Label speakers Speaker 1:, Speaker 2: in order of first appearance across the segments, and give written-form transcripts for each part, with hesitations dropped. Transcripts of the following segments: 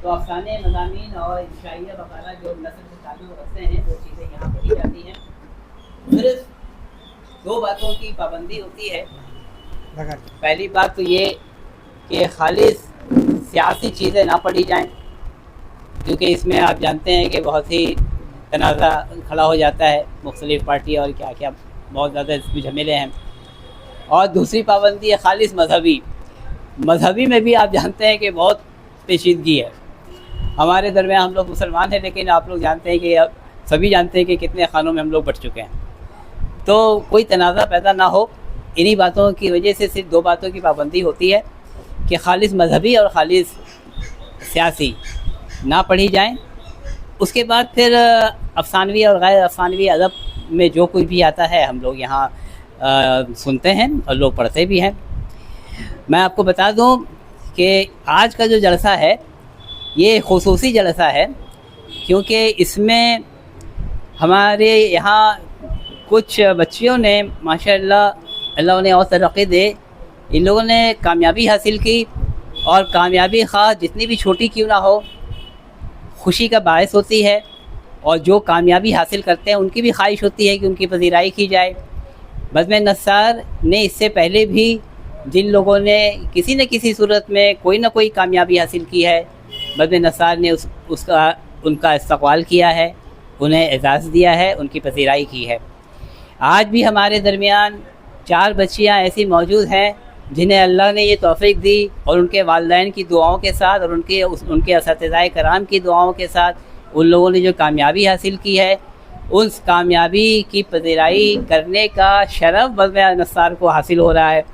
Speaker 1: तो अफसाने मज़ामीन और शायरिया वगैरह जो नस्ल से ताल्लुक़ रखते हैं वो चीज़ें यहाँ पढ़ी जाती हैं। सिर्फ दो बातों की पाबंदी होती है। पहली बात तो ये कि खालिस सियासी चीज़ें ना पढ़ी जाएं, क्योंकि इसमें आप जानते हैं कि बहुत ही तनाज़ा खड़ा हो जाता है, मुख्तलिफ़ पार्टी और क्या क्या बहुत ज़्यादा इसमें झमेले हैं। और दूसरी पाबंदी है खालिस मजहबी में भी आप जानते हैं कि बहुत पेचीदगी है। हमारे दरमियान हम लोग मुसलमान हैं, लेकिन आप लोग जानते हैं कि सभी जानते हैं कि कितने खानों में हम लोग बट चुके हैं। तो कोई तनाज़ा पैदा ना हो, इन्हीं बातों की वजह से सिर्फ दो बातों की पाबंदी होती है कि खालिस मजहबी और खालिस सियासी ना पढ़ी जाएं। उसके बाद फिर अफसानवी और गैर अफसानवी अदब में जो कुछ भी आता है हम लोग यहाँ सुनते हैं और लोग पढ़ते भी हैं। मैं आपको बता दूं कि आज का जो जलसा है ये खुसूसी जलसा है, क्योंकि इसमें हमारे यहाँ कुछ बच्चियों ने माशाअल्लाह अल्लाह ने और तरक्की दे, इन लोगों ने कामयाबी हासिल की। और कामयाबी ख़ास जितनी भी छोटी क्यों ना हो, खुशी का बायस होती है। और जो कामयाबी हासिल करते हैं उनकी भी ख्वाहिश होती है कि उनकी पज़ीराई की जाए। बज़्म नस्सार ने इससे पहले भी जिन लोगों ने किसी न किसी सूरत में कोई ना कोई कामयाबी हासिल की है, बज़्म नस्सार ने उनका इस्तक़बाल किया है, उन्हें एज़ाज़ दिया है, उनकी पज़ीराई की है। आज भी हमारे दरमियान 4 बच्चियाँ ऐसी मौजूद हैं जिन्हें अल्लाह ने ये तौफ़ीक़ दी, और उनके वालिदैन की दुआओं के साथ और उनके असातिज़ाए कराम की दुआओं के साथ उन लोगों ने जो कामयाबी हासिल की है, उस कामयाबी की पज़ीराई करने का शरफ़ बज़्म नस्सार को हासिल हो रहा है।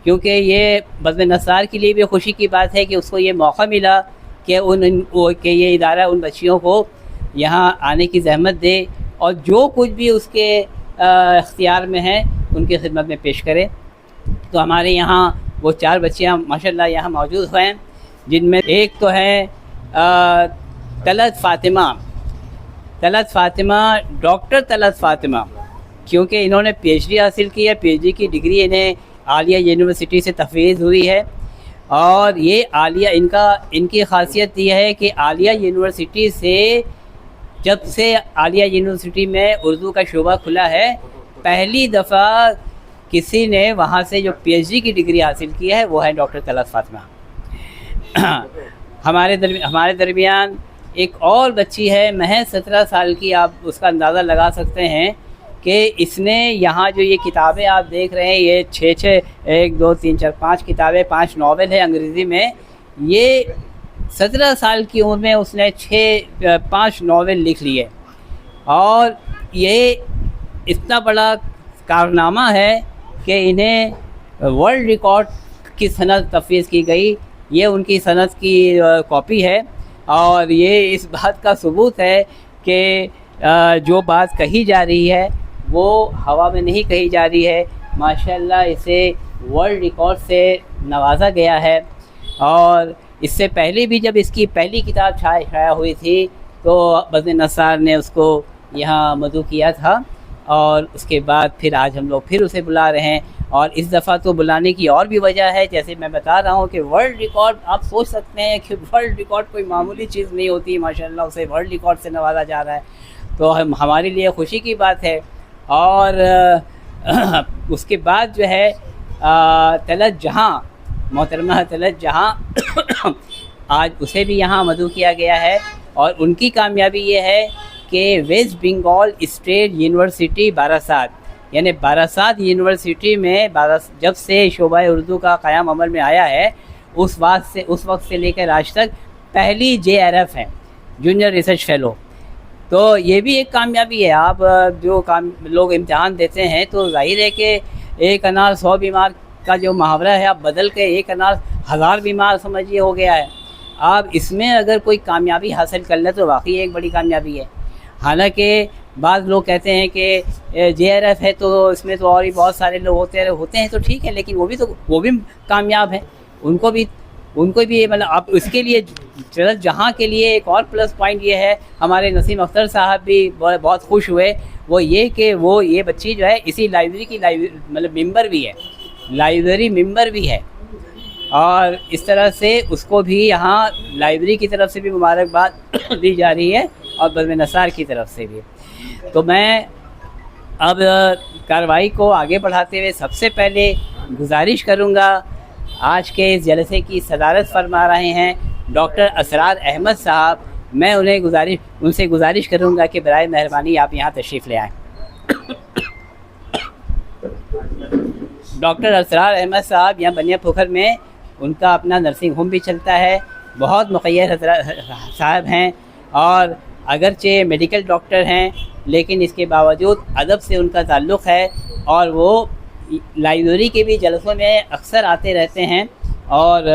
Speaker 1: क्योंकि ये बज़्म नस्सार के लिए भी खुशी की बात है कि उसको ये मौका मिला कि ये इदारा उन बच्चियों को यहाँ आने की ज़हमत दे और जो कुछ भी उसके इख्तियार में है उनकी खिदमत में पेश करे। तो हमारे यहाँ वो 4 बच्चियाँ माशाअल्लाह यहाँ मौजूद हैं, जिनमें एक तो है तलत फ़ातिमा, डॉक्टर तलत फ़ातिमा, क्योंकि इन्होंने PhD हासिल की है। PhD की डिग्री इन्हें आलिया यूनिवर्सिटी से तफ़वीज़ हुई है। और ये आलिया इनकी ख़ासियत ये है कि आलिया यूनिवर्सिटी से, जब से आलिया यूनिवर्सिटी में उर्दू का शोबा खुला है, पहली दफ़ा किसी ने वहाँ से जो PhD की डिग्री हासिल की है वो है डॉक्टर तलत फ़ातिमा। हमारे दरमियान एक और बच्ची है, महज 17 साल की। आप उसका अंदाज़ा लगा सकते हैं कि इसने यहाँ जो ये किताबें आप देख रहे हैं, ये 6 1 2 3 4 5 किताबें, 5 नावल है अंग्रेज़ी में। ये 17 साल की उम्र में उसने 5 नावल लिख लिए। और ये इतना बड़ा कारनामा है कि इन्हें वर्ल्ड रिकॉर्ड की सनद तफ़वीज़ की गई। ये उनकी सनद की कॉपी है, और ये इस बात का सबूत है कि जो बात कही जा रही है वो हवा में नहीं कही जा रही है। माशाअल्लाह इसे वर्ल्ड रिकॉर्ड से नवाजा गया है। और इससे पहले भी जब इसकी पहली किताब शाया हुई थी तो बज़्म नस्सार ने उसको यहाँ मदऊ किया था, और उसके बाद फिर आज हम लोग फिर उसे बुला रहे हैं। और इस दफ़ा तो बुलाने की और भी वजह है, जैसे मैं बता रहा हूँ कि वर्ल्ड रिकॉर्ड, आप सोच सकते हैं कि वर्ल्ड रिकॉर्ड कोई मामूली चीज़ नहीं होती। माशाअल्लाह उसे वर्ल्ड रिकॉर्ड से नवाजा जा रहा है, तो हमारे लिए खुशी की बात है। और उसके बाद जो है तलत जहाँ, मोहतरमा तलत जहाँ आज उसे भी यहाँ मदऊ किया गया है। और उनकी कामयाबी ये है कि West Bengal State University Barasat, यानी बारासात यूनिवर्सिटी में जब से शोबा उर्दू का क़याम अमल में आया है, उस वक्त से लेकर आज तक पहली JRF है, जूनियर रिसर्च फेलो। तो ये भी एक कामयाबी है। आप जो लोग इम्तिहान देते हैं तो जाहिर है कि एक अनार 100 बीमार का जो मुहावरा है, आप बदल के एक अनार 1000 बीमार समझिए हो गया है। आप इसमें अगर कोई कामयाबी हासिल कर ले तो वाकई एक बड़ी कामयाबी है। हालांकि बाज़ लोग कहते हैं कि JRF है तो इसमें तो और भी बहुत सारे लोग होते हैं, तो ठीक है, लेकिन वो भी कामयाब हैं। उनको भी मतलब आप इसके लिए चलत जहाँ के लिए एक और प्लस पॉइंट ये है, हमारे नसीम अख्तर साहब भी बहुत खुश हुए, वो ये कि ये बच्ची जो है इसी लाइब्रेरी की मतलब मेंबर भी है, लाइब्रेरी मेंबर भी है। और इस तरह से उसको भी यहाँ लाइब्रेरी की तरफ से भी मुबारकबाद दी जा रही है और बज़्म नसार की तरफ से भी। तो मैं अब कार्रवाई को आगे बढ़ाते हुए सबसे पहले गुजारिश करूँगा, आज के इस जलसे की सदारत फरमा रहे हैं डॉक्टर असरार अहमद साहब, मैं उनसे गुजारिश करूँगा कि बराए मेहरबानी आप यहाँ तशरीफ़ ले आएँ। डॉक्टर असरार अहमद साहब यहाँ बनिया पोखर में उनका अपना नर्सिंग होम भी चलता है, बहुत मुक़य्यद साहब हैं और अगरचे मेडिकल डॉक्टर हैं, लेकिन इसके बावजूद अदब से उनका ताल्लुक़ है और वो लाइब्रेरी के भी जलसों में अक्सर आते रहते हैं और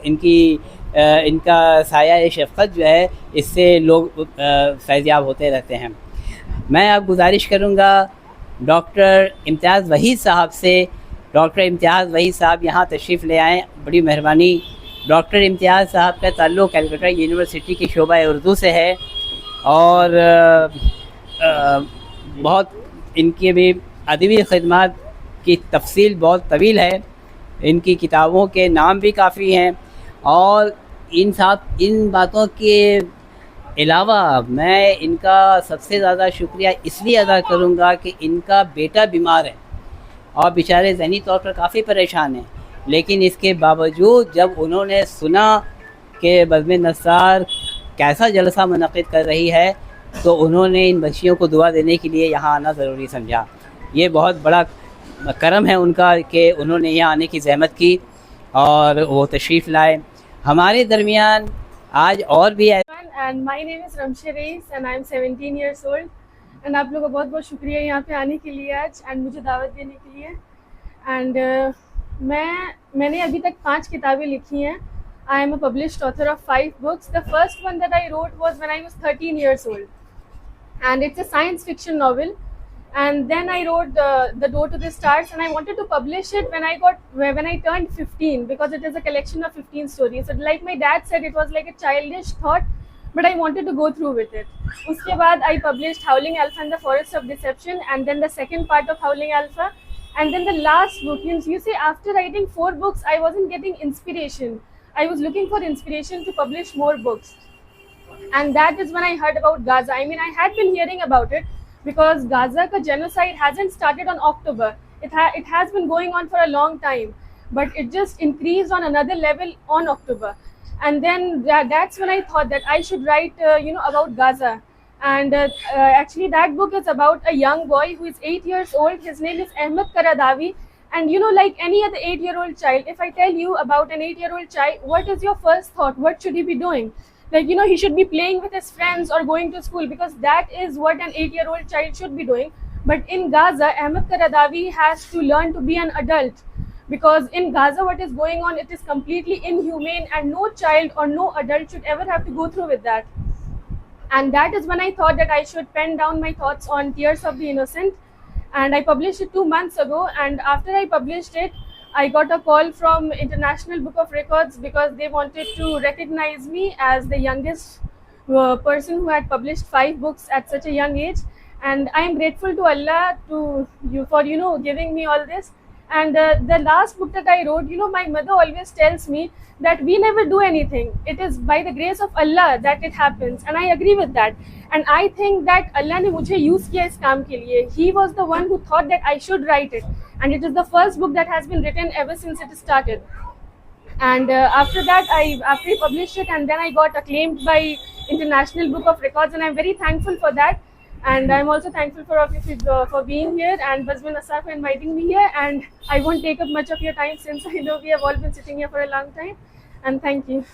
Speaker 1: इनका साया शफ़क़त जो है इससे लोग फैज़याब होते रहते हैं। मैं अब गुजारिश करूँगा डॉक्टर इम्तियाज़ वहीद साहब से, डॉक्टर इम्तियाज़ वहीद साहब यहाँ तशरीफ़ ले आएँ, बड़ी मेहरबानी। डॉक्टर इम्तियाज़ साहब का ताल्लुक़ कैलकाटा यूनिवर्सिटी की शोबा उर्दू से है और बहुत इनके भी अदबी ख़िदमत की तफसील बहुत तवील है, इनकी किताबों के नाम भी काफ़ी हैं और इन बातों के अलावा मैं इनका सबसे ज़्यादा शुक्रिया इसलिए अदा करूँगा कि इनका बेटा बीमार है और बेचारे ज़हनी तौर पर काफ़ी परेशान हैं, लेकिन इसके बावजूद जब उन्होंने सुना कि बज़्म नसार कैसा जलसा मुनक़िद कर रही है तो उन्होंने इन बच्चियों को दुआ देने के लिए यहाँ आना ज़रूरी समझा। ये बहुत बड़ा करम है उनका कि उन्होंने यहाँ आने की ज़हमत की और वो तशरीफ़ लाए हमारे दरमियान। आज और भी
Speaker 2: and my name is Ramsha Raees and I am 17 years old and आप लोगों का बहुत बहुत शुक्रिया यहाँ पे आने के लिए आज एंड मुझे दावत देने के लिए। एंड मैंने अभी तक 5 किताबें लिखी हैं। I am a published author of 5 books. The first one that I wrote was when I was 13 years old and it's a science fiction novel. And then I wrote The Door to the Stars, and I wanted to publish it when I turned 15 because it is a collection of 15 stories. So like my dad said, it was like a childish thought, but I wanted to go through with it. Uske baad I published Howling Alpha and the Forest of Deception, and then the second part of Howling Alpha, and then the last book. You see, after writing 4 books, I wasn't getting inspiration. I was looking for inspiration to publish more books, and that is when I heard about Gaza. I mean, I had been hearing about it, because Gaza ka genocide hasn't started on October. It has been going on for a long time, but it just increased on another level on October. And then that's when I thought that I should write about Gaza. And actually that book is about a young boy who is 8 years old. His name is Ahmed Karadawi. And like any other 8-year-old child, if I tell you about an 8-year-old child, what is your first thought? What should he be doing? Like, he should be playing with his friends or going to school, because that is what an 8-year-old child should be doing. But in Gaza, Ahmed Karadawi has to learn to be an adult, because in Gaza what is going on, it is completely inhumane, and no child or no adult should ever have to go through with that. And that is when I thought that I should pen down my thoughts on Tears of the Innocent, and I published it 2 months ago. And after I published it, I got a call from International Book of Records, because they wanted to recognize me as the youngest person who had published 5 books at such a young age. And I am grateful to Allah for giving me all this. And the last book that I wrote, my mother always tells me that we never do anything. It is by the grace of Allah that it happens, and I agree with that. And I think that Allah ne mujhe use kiya is kaam ke liye. He was the one who thought that I should write it, and it is the first book that has been written ever since it started. And after that, after I published it, and then I got acclaimed by International Book of Records, and I'm very thankful for that. And I'm also thankful for all of you for being here, and Buzz Nassar for inviting me here. And I won't take up much of your time, since I know we have all been sitting here for a long time. And thank you.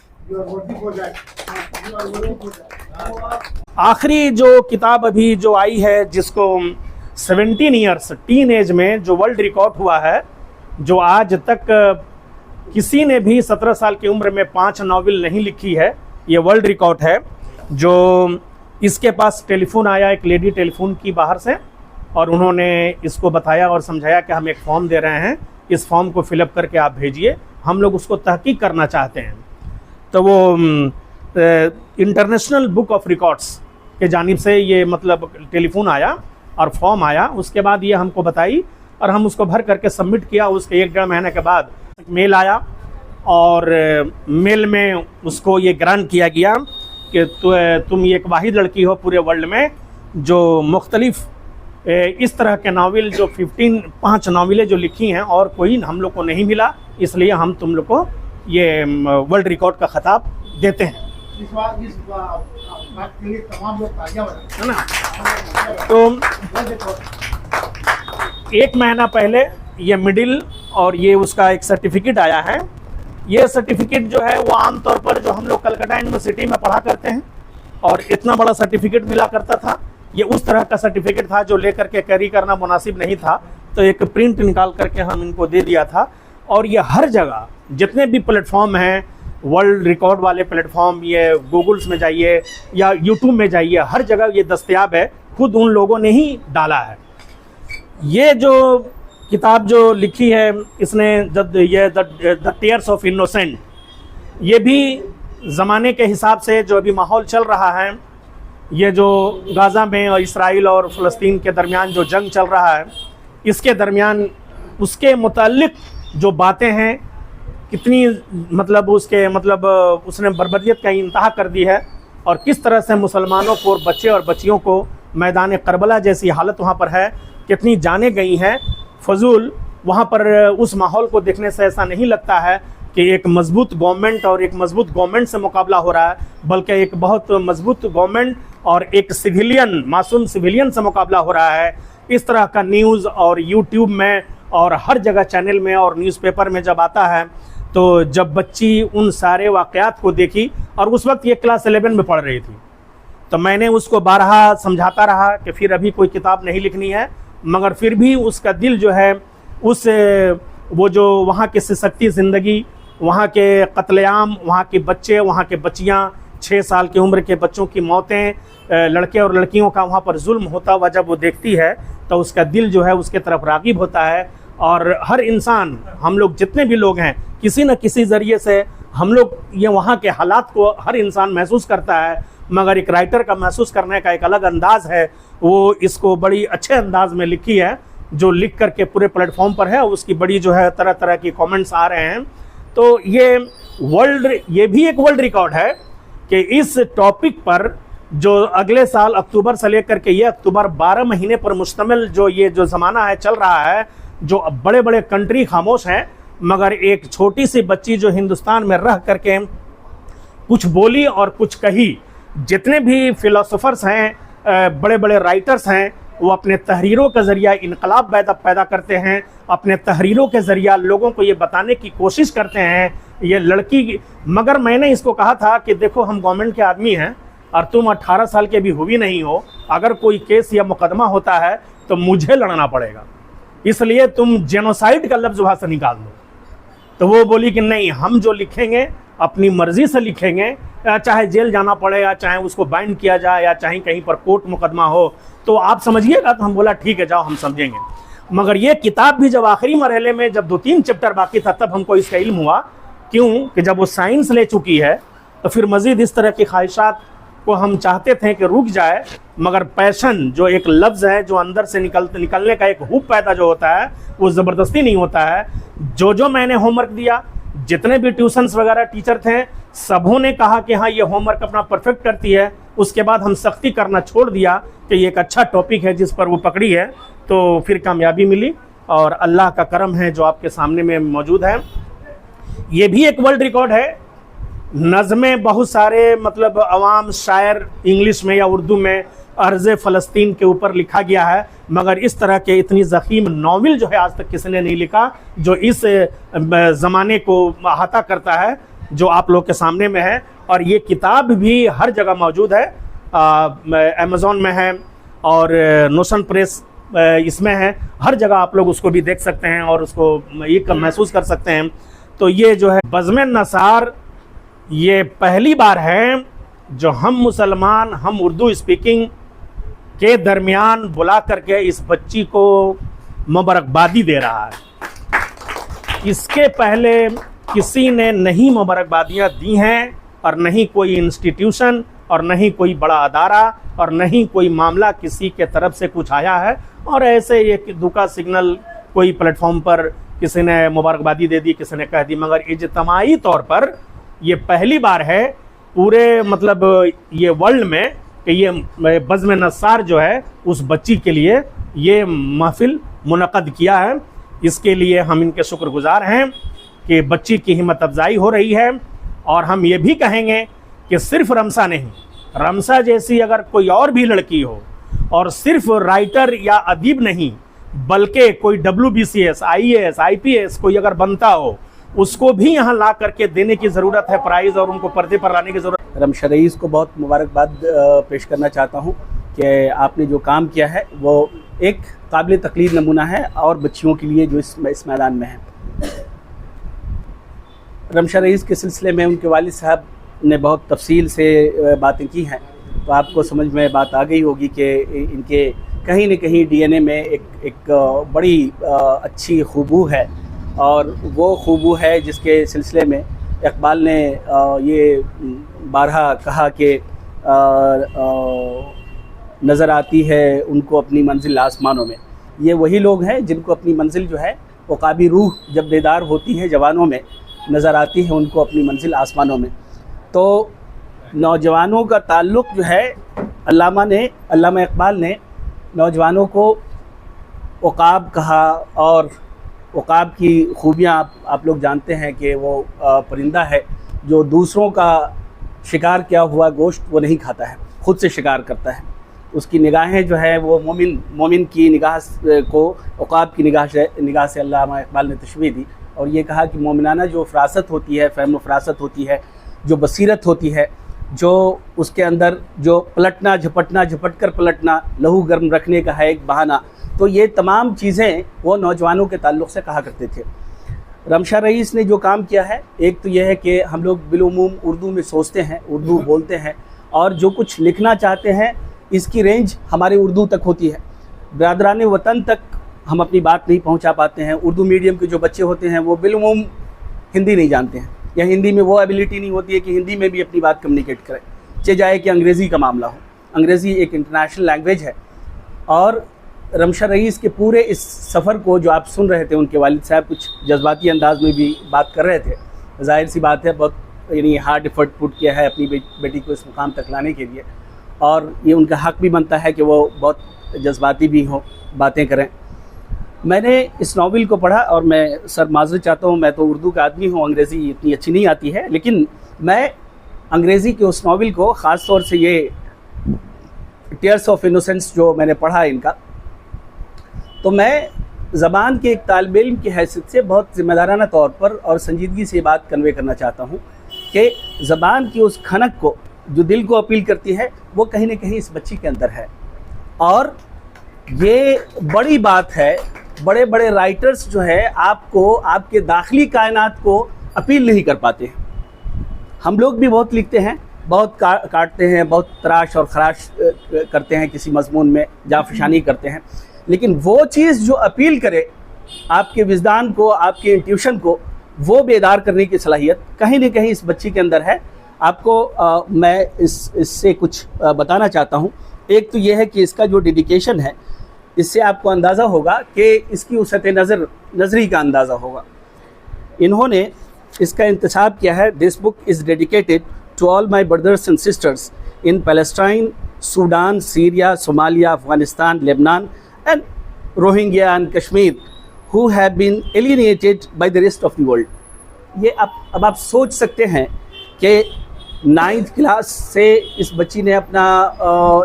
Speaker 3: आखिरी जो किताब अभी जो आई है, जिसको 17 years teen age में जो world record हुआ है, जो आज तक किसी ने भी 17 साल की उम्र में 5 नॉवेल नहीं लिखी है, ये वर्ल्ड रिकॉर्ड है। जो इसके पास टेलीफोन आया, एक लेडी टेलीफोन की बाहर से, और उन्होंने इसको बताया और समझाया कि हम एक फॉर्म दे रहे हैं, इस फॉर्म को फिलअप करके आप भेजिए, हम लोग उसको तहकीक करना चाहते हैं। तो वो इंटरनेशनल बुक ऑफ रिकॉर्ड्स के जानिब से ये मतलब टेलीफोन आया और फॉर्म आया। उसके बाद ये हमको बताई और हम उसको भर करके सबमिट किया। उसके 1-1.5 महीने के बाद मेल आया और मेल में उसको ये ग्रांट किया गया कि तुम एक वाहिद लड़की हो पूरे वर्ल्ड में जो मुख्तलिफ इस तरह के नावल जो 5 नावलें जो लिखी हैं और कोई हम लोग को नहीं मिला, इसलिए हम तुम लोग को ये वर्ल्ड रिकॉर्ड का खिताब देते हैं।
Speaker 4: इस बात के लिए तमाम लोग तालियां बजाएं,
Speaker 3: है ना। तो 1 महीना पहले ये मिडिल और ये उसका एक सर्टिफिकेट आया है। ये सर्टिफिकेट जो है वो आमतौर पर जो हम लोग कलकत्ता यूनिवर्सिटी में पढ़ा करते हैं और इतना बड़ा सर्टिफिकेट मिला करता था, ये उस तरह का सर्टिफिकेट था जो लेकर के कैरी करना मुनासिब नहीं था, तो एक प्रिंट निकाल करके हम इनको दे दिया था। और ये हर जगह जितने भी प्लेटफॉर्म हैं, वर्ल्ड रिकॉर्ड वाले प्लेटफॉर्म, ये गूगल्स में जाइए या यूट्यूब में जाइए, हर जगह ये दस्तयाब है, खुद उन लोगों ने ही डाला है। ये जो किताब जो लिखी है इसने द टीयर्स ऑफ इनोसेंट, ये भी ज़माने के हिसाब से जो अभी माहौल चल रहा है, ये जो गाज़ा में और इसराइल और फ़लस्तीन के दरमियान जो जंग चल रहा है, इसके दरमियान उसके मुताल्लिक़ जो बातें हैं, कितनी उसने बर्बरियत का इंतहा कर दी है और किस तरह से मुसलमानों को और बच्चे और बच्चियों को मैदान करबला जैसी हालत वहाँ पर है, कितनी जानें गई हैं फजूल। वहाँ पर उस माहौल को देखने से ऐसा नहीं लगता है कि एक मजबूत गवर्नमेंट और एक मजबूत गवर्नमेंट से मुकाबला हो रहा है, बल्कि एक बहुत मजबूत गवर्नमेंट और एक सिविलियन, मासूम सिविलियन से मुकाबला हो रहा है। इस तरह का न्यूज़ और यूट्यूब में और हर जगह चैनल में और न्यूज़पेपर में जब आता है, तो जब बच्ची उन सारे वाक़यात को देखी, और उस वक्त ये क्लास 11 में पढ़ रही थी, तो मैंने उसको बारहा समझाता रहा कि फिर अभी कोई किताब नहीं लिखनी है, मगर फिर भी उसका दिल जो है उस वो जो वहाँ की सख्ती ज़िंदगी, वहाँ के कत्लेआम, वहाँ के बच्चे, वहाँ के बच्चियाँ, 6 साल की उम्र के बच्चों की मौतें, लड़के और लड़कियों का वहाँ पर जुल्म होता हुआ जब वो देखती है, तो उसका दिल जो है उसके तरफ राग़िब होता है। और हर इंसान, हम लोग जितने भी लोग हैं, किसी न किसी ज़रिए से हम लोग ये वहाँ के हालात को हर इंसान महसूस करता है, मगर एक राइटर का महसूस करने का एक अलग अंदाज़ है। वो इसको बड़ी अच्छे अंदाज में लिखी है, जो लिख करके पूरे प्लेटफॉर्म पर है। उसकी बड़ी जो है तरह तरह की कमेंट्स आ रहे हैं। तो ये भी एक वर्ल्ड रिकॉर्ड है कि इस टॉपिक पर जो अगले साल अक्टूबर से लेकर के ये अक्टूबर 12 महीने पर मुश्तमिल जो ये जो ज़माना है चल रहा है, जो बड़े बड़े कंट्री खामोश हैं, मगर एक छोटी सी बच्ची जो हिंदुस्तान में रह करके कुछ बोली और कुछ कही। जितने भी फिलोसोफर्स हैं, बड़े बड़े राइटर्स हैं, वो अपने तहरीरों के ज़रिया इनकलाब पैदा करते हैं, अपने तहरीरों के ज़रिया लोगों को ये बताने की कोशिश करते हैं ये लड़की। मगर मैंने इसको कहा था कि देखो, हम गवर्नमेंट के आदमी हैं और तुम 18 साल के भी हुई नहीं हो, अगर कोई केस या मुकदमा होता है तो मुझे लड़ना पड़ेगा, इसलिए तुम जेनोसाइड का लफ्ज़ वहाँ से निकाल दो। तो वो बोली कि नहीं, हम जो लिखेंगे अपनी मर्ज़ी से लिखेंगे, चाहे जेल जाना पड़े या चाहे उसको बाइंड किया जाए या चाहे कहीं पर कोर्ट मुकदमा हो, तो आप समझिएगा। तो हम बोला ठीक है, जाओ, हम समझेंगे। मगर ये किताब भी जब आखिरी मरहले में जब 2-3 चैप्टर बाकी था, तब हमको इसका इल्म हुआ। क्यों कि जब वो साइंस ले चुकी है तो फिर मज़ीद इस तरह की ख्वाहिशात को हम चाहते थे कि रुक जाए, मगर पैशन जो एक लफ्ज़ है, जो अंदर से निकलने का एक हुब पैदा जो होता है, वो ज़बरदस्ती नहीं होता है। जो मैंने होमवर्क दिया, जितने भी ट्यूशन्स वगैरह टीचर थे, सबों ने कहा कि हाँ, ये होमवर्क अपना परफेक्ट करती है। उसके बाद हम सख्ती करना छोड़ दिया कि ये एक अच्छा टॉपिक है जिस पर वो पकड़ी है, तो फिर कामयाबी मिली और अल्लाह का करम है जो आपके सामने में मौजूद है। ये भी एक वर्ल्ड रिकॉर्ड है। नज़में बहुत सारे अवाम शायर इंग्लिश में या उर्दू में अर्ज़ फ़लस्तीन के ऊपर लिखा गया है, मगर इस तरह के इतनी ज़ख़ीम नावल जो है आज तक किसी ने नहीं लिखा, जो इस ज़माने को अहाता करता है, जो आप लोग के सामने में है। और ये किताब भी हर जगह मौजूद है, अमेज़ॉन में है और नोशन प्रेस इसमें है, हर जगह आप लोग उसको भी देख सकते हैं और उसको एक महसूस कर सकते हैं। तो ये जो है बज़्म नसार, ये पहली बार है जो हम मुसलमान, हम उर्दू स्पीकिंग के दरमियान बुला करके इस बच्ची को मुबारकबादी दे रहा है। इसके पहले किसी ने नहीं मुबारकबादियाँ दी हैं, और नहीं कोई इंस्टीट्यूशन और नहीं कोई बड़ा अदारा और नहीं कोई मामला किसी के तरफ से कुछ आया है। और ऐसे एक दुका सिग्नल कोई प्लेटफॉर्म पर किसी ने मुबारकबादी दे दी, किसी ने कह दी, मगर इज्तिमाई तौर पर ये पहली बार है पूरे मतलब ये वर्ल्ड में कि ये बज़्म नस्सार जो है उस बच्ची के लिए ये महफिल मुनक़द किया है। इसके लिए हम इनके शुक्रगुजार हैं कि बच्ची की हिम्मत अफजाई हो रही है। और हम ये भी कहेंगे कि सिर्फ रमसा नहीं, रमसा जैसी अगर कोई और भी लड़की हो और सिर्फ राइटर या अदीब नहीं बल्कि कोई WBCS, IAS, IPS कोई अगर बनता हो, उसको भी यहाँ ला करके देने की ज़रूरत है प्राइज़, और उनको पर्दे पर लाने की ज़रूरत।
Speaker 5: रमशा रईस को बहुत मुबारकबाद पेश करना चाहता हूँ कि आपने जो काम किया है वो एक काबिल तक़लीद नमूना है और बच्चियों के लिए जो इस मैदान में है। रमशा रईस के सिलसिले में उनके वालिद साहब ने बहुत तफसील से बातें की हैं, तो आपको समझ में बात आ गई होगी कि इनके कहीं न कहीं DNA में एक बड़ी अच्छी खूबू है, और वो खूबू है जिसके सिलसिले में इकबाल ने ये बारहा कहा कि नज़र आती है उनको अपनी मंजिल आसमानों में। ये वही लोग हैं जिनको अपनी मंजिल जो है वो काबी रूह जब बेदार होती है जवानों में, नज़र आती है उनको अपनी मंजिल आसमानों में। तो नौजवानों का ताल्लुक़ जो है, अल्लामा इकबाल ने नौजवानों को उक़ाब कहा, और उक़ाब की खूबियाँ आप लोग जानते हैं कि वो परिंदा है जो दूसरों का शिकार किया हुआ गोश्त वो नहीं खाता है, ख़ुद से शिकार करता है। उसकी निगाहें जो है वो मोमिन की निगाह को उक़ाब की निगाह से अल्लामा इकबाल ने तशबीह दी, और ये कहा कि मोमिनाना जो फ़रासत होती है, फ़हम फ़रासत होती है, जो बसीरत होती है, जो उसके अंदर जो पलटना झपटना, झपट कर पलटना, लहू गर्म रखने का है एक बहाना, तो ये तमाम चीज़ें वो नौजवानों के ताल्लुक़ से कहा करते थे। रमशा रईस ने जो काम किया है, एक तो यह है कि हम लोग बिलुमूम उर्दू में सोचते हैं, उर्दू बोलते हैं, और जो कुछ लिखना चाहते हैं इसकी रेंज हमारे उर्दू तक होती है। बरादरान वतन तक हम अपनी बात नहीं पहुंचा पाते हैं। उर्दू मीडियम के जो बच्चे होते हैं वो बिलुमूम हिंदी नहीं जानते हैं, या हिंदी में वो एबिलिटी नहीं होती है कि हिंदी में भी अपनी बात कम्युनिकेट करें, चाहे जाए कि अंग्रेज़ी का मामला हो। अंग्रेज़ी एक इंटरनेशनल लैंग्वेज है, और रमशा रईस के पूरे इस सफ़र को जो आप सुन रहे थे, उनके वालिद साहब कुछ जज्बाती अंदाज में भी बात कर रहे थे। ज़ाहिर सी बात है, बहुत यानी हार्ड एफर्ट पुट किया है अपनी बेटी को इस मुकाम तक लाने के लिए, और ये उनका हक़ भी बनता है कि वो बहुत जज्बाती भी हो, बातें करें। मैंने इस नावल को पढ़ा, और मैं सर माज़रत चाहता हूँ, मैं तो उर्दू का आदमी हूँ, अंग्रेज़ी इतनी अच्छी नहीं आती है, लेकिन मैं अंग्रेज़ी के उस नावल को ख़ास तौर से ये टीयर्स ऑफ इनोसेंस जो मैंने पढ़ा इनका, तो मैं ज़बान के एक तालिब इल्म की हैसियत से बहुत ज़िम्मेदाराना तौर पर और संजीदगी से बात कन्वे करना चाहता हूँ कि ज़बान की उस खनक को जो दिल को अपील करती है वो कहीं न कहीं इस बच्ची के अंदर है। और ये बड़ी बात है, बड़े बड़े राइटर्स जो है आपको आपके दाखिली कायनात को अपील नहीं कर पाते हैं। हम लोग भी बहुत लिखते हैं, बहुत काटते हैं, बहुत तराश और खराश करते हैं, किसी मज़मून में जाफशानी करते हैं, लेकिन वो चीज़ जो अपील करे आपके विजदान को, आपके इंट्यूशन को, वो बेदार करने की सलाहियत कहीं न कहीं इस बच्ची के अंदर है। आपको मैं इससे कुछ बताना चाहता हूँ। एक तो ये है कि इसका जो डेडिकेशन है, इससे आपको अंदाज़ा होगा कि इसकी वसअत नज़री का अंदाज़ा होगा। इन्होंने इसका इंतखाब किया है, this book is dedicated to all my brothers and sisters in Palestine, Sudan, Syria, Somalia, Afghanistan, Lebanon and Rohingya and Kashmir who have been alienated by the rest of the world। ये अब आप सोच सकते हैं कि 9th क्लास से इस बच्ची ने अपना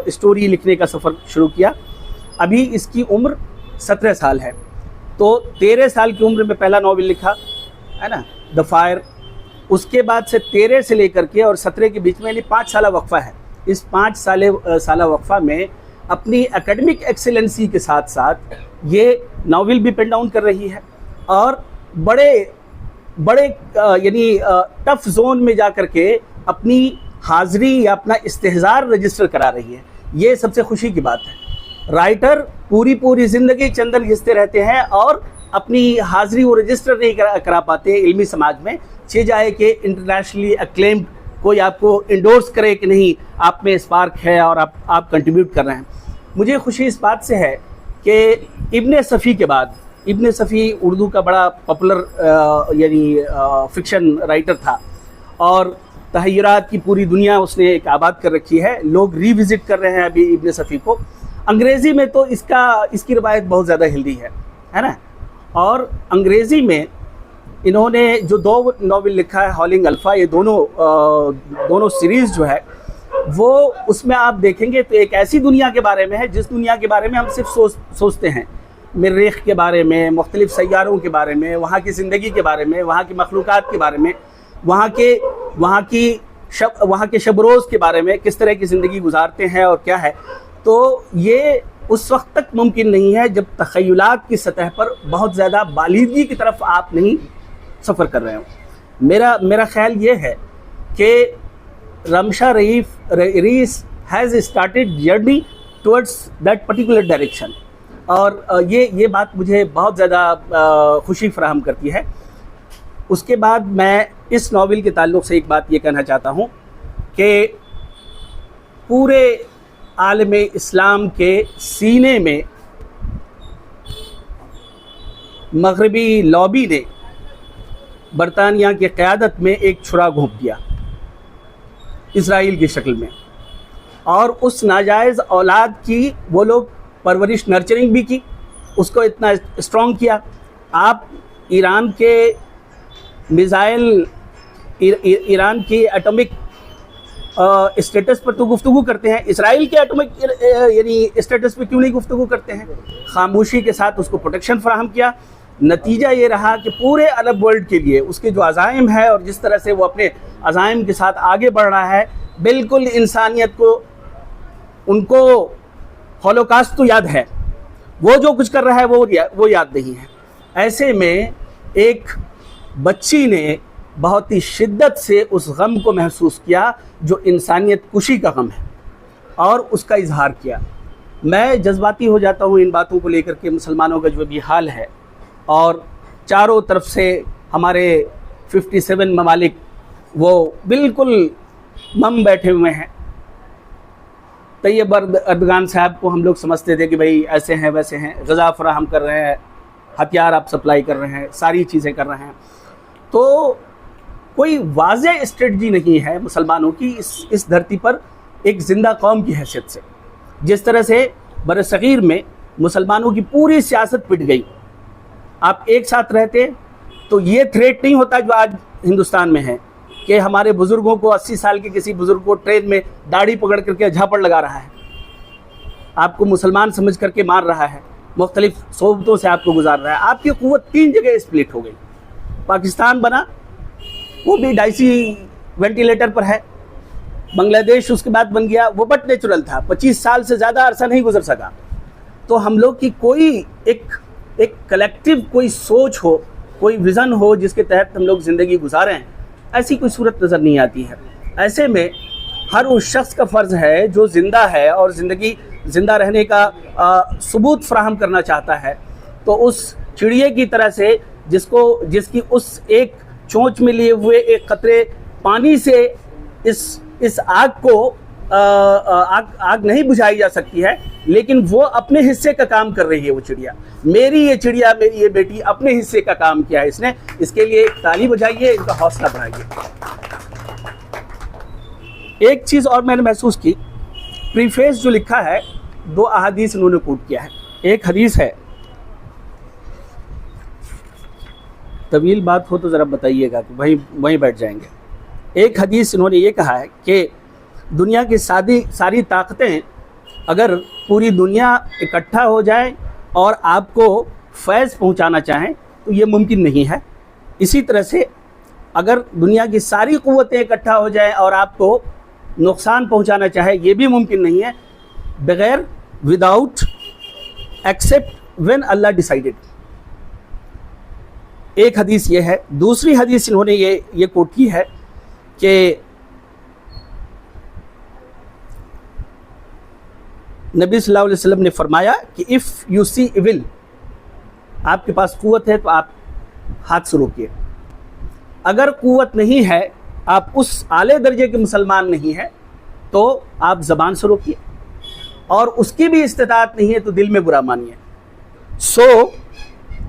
Speaker 5: स्टोरी लिखने का सफ़र शुरू किया। अभी इसकी उम्र 17 साल है, तो 13 साल की उम्र में पहला नावल लिखा है ना, द फायर। उसके बाद से 13 से लेकर के और 17 के बीच में यानी 5 साल वक्फ़ा है। इस 5 साल वक्फ़ा में अपनी एकेडमिक एक्सेलेंसी के साथ साथ ये नावल भी पेन डाउन कर रही है, और बड़े यानी टफ जोन में जा कर के अपनी हाज़री या अपना इस्तेहज़ार रजिस्टर करा रही है। ये सबसे खुशी की बात है। राइटर पूरी ज़िंदगी चंदन घिसते रहते हैं और अपनी हाज़री वो रजिस्टर नहीं करा पाते इल्मी समाज में। छे जाए कि इंटरनेशनली अक्लेम्ड कोई आपको इंडोर्स करे कि नहीं आप में स्पार्क है और आप कंट्रीब्यूट कर रहे हैं। मुझे खुशी इस बात से है कि इब्ने सफ़ी के बाद इब्न सफ़ी उर्दू का बड़ा पॉपुलर यानी फिक्शन राइटर था और तहय्युरात की पूरी दुनिया उसने एक आबाद कर रखी है। लोग रिविज़िट कर रहे हैं अभी इब्न सफ़ी को। अंग्रेज़ी में तो इसकी रवायत बहुत ज़्यादा हिंदी है ना। और अंग्रेज़ी में इन्होंने जो 2 नॉवेल लिखा है, हॉलिंग अल्फ़ा, ये दोनों सीरीज़ जो है वो, उसमें आप देखेंगे तो एक ऐसी दुनिया के बारे में है जिस दुनिया के बारे में हम सिर्फ सोचते हैं, मरीख़ के बारे में, मुख्तलिफ़ सैयारों के बारे में, वहाँ की ज़िंदगी के बारे में, वहाँ की मखलूक़ात के बारे में, वहाँ के शब रोज़ के बारे में, किस तरह की ज़िंदगी गुजारते हैं और क्या है। तो ये उस वक्त तक मुमकिन नहीं है जब तख़य्युलात की सतह पर बहुत ज़्यादा बालिदगी की तरफ आप नहीं सफ़र कर रहे हो। मेरा ख्याल ये है कि Ramsha Rais has started journey towards that particular direction, और ये बात मुझे बहुत ज़्यादा खुशी फराहम करती है। उसके बाद मैं इस नावल के ताल्लुक़ से एक बात ये कहना चाहता हूँ कि पूरे आलम इस्लाम के सीने में मगरबी लॉबी ने बरतानिया की क़यादत में एक छुरा घोंप दिया इसराइल की शक्ल में, और उस नाजायज़ औलाद की वो लोग परवरिश, नर्चरिंग भी की, उसको इतना स्ट्रॉन्ग किया। आप ईरान के मिसाइल, ईरान की एटॉमिक स्टेटस पर तो गुफ्तगू करते हैं, इसराइल के एटॉमिक यानी स्टेटस पे क्यों नहीं गुफ्तगू करते हैं? खामोशी के साथ उसको प्रोटेक्शन फराहम किया। नतीजा ये रहा कि पूरे अरब वर्ल्ड के लिए उसके जो अज़ाइम है और जिस तरह से वो अपने अज़ाइम के साथ आगे बढ़ रहा है, बिल्कुल इंसानियत को, उनको हॉलोकास्ट तो याद है, वो जो कुछ कर रहा है वो याद नहीं है। ऐसे में एक बच्ची ने बहुत ही शिद्दत से उस गम को महसूस किया जो इंसानियत कुशी का गम है, और उसका इजहार किया। मैं जज्बाती हो जाता हूँ इन बातों को लेकर के, मुसलमानों का जो भी हाल है, और चारों तरफ से हमारे 57 ममालिक वो बिल्कुल मम बैठे हुए हैं। तैयब अर्दगान साहब को हम लोग समझते थे कि भाई ऐसे हैं वैसे हैं, ग़ज़ा फराहम कर रहे हैं, हथियार आप सप्लाई कर रहे हैं, सारी चीज़ें कर रहे हैं। तो कोई वाज़ेह स्ट्रेटजी नहीं है मुसलमानों की इस धरती पर एक ज़िंदा कौम की हैसियत से। जिस तरह से बरसग़ीर में मुसलमानों की पूरी सियासत पिट गई, आप एक साथ रहते तो ये थ्रेट नहीं होता जो आज हिंदुस्तान में है कि हमारे बुज़ुर्गों को, 80 साल के किसी बुज़ुर्ग को ट्रेन में दाढ़ी पकड़ करके झापड़ लगा रहा है, आपको मुसलमान समझ करके मार रहा है, मुख्तलिफ़ सोबतों से आपको गुजार रहा है। आपकी क़ुव्वत 3 जगह स्प्लिट हो गई। पाकिस्तान बना, वो भी डाइसी वेंटिलेटर पर है। बांग्लादेश उसके बाद बन गया, वो बट नेचुरल था, 25 साल से ज़्यादा अरसा नहीं गुजर सका। तो हम लोग की कोई एक कलेक्टिव कोई सोच हो, कोई विज़न हो जिसके तहत हम लोग ज़िंदगी गुजारें, ऐसी कोई सूरत नज़र नहीं आती है। ऐसे में हर उस शख्स का फ़र्ज़ है जो ज़िंदा है और ज़िंदगी ज़िंदा रहने का सबूत फ़राहम करना चाहता है, तो उस चिड़िए की तरह से जिसकी उस एक चोंच में लिए हुए एक कतरे पानी से इस आग को आग नहीं बुझाई जा सकती है, लेकिन वो अपने हिस्से का काम कर रही है। वो चिड़िया, मेरी ये चिड़िया, मेरी ये बेटी अपने हिस्से का काम किया है इसने। इसके लिए एक ताली बजाइए, इनका हौसला बढ़ाइए। एक चीज़ और मैंने महसूस की, प्रीफेस जो लिखा है, 2 अहादीस उन्होंने कोट किया है। एक हदीस है, तवील बात हो तो ज़रा बताइएगा, तो वहीं बैठ जाएंगे। एक हदीस इन्होंने ये कहा है कि दुनिया की सारी ताकतें अगर पूरी दुनिया इकट्ठा हो जाए और आपको फैज़ पहुंचाना चाहें तो ये मुमकिन नहीं है। इसी तरह से अगर दुनिया की सारी क़ुव्वतें इकट्ठा हो जाएं और आपको नुकसान पहुंचाना चाहे, ये भी मुमकिन नहीं है, बगैर, without, except when Allah decided. एक हदीस ये है। दूसरी हदीस इन्होंने ये कोट की है कि नबी सल्लल्लाहु अलैहि वसल्लम ने फरमाया कि इफ़ यू सी इविल, आपके पास क़ुव्वत है तो आप हाथ से रोकिए, अगर क़ुव्वत नहीं है, आप उस आले दर्जे के मुसलमान नहीं हैं, तो आप ज़बान से रोकिए, और उसकी भी इस्तिताअत नहीं है तो दिल में बुरा मानिए। So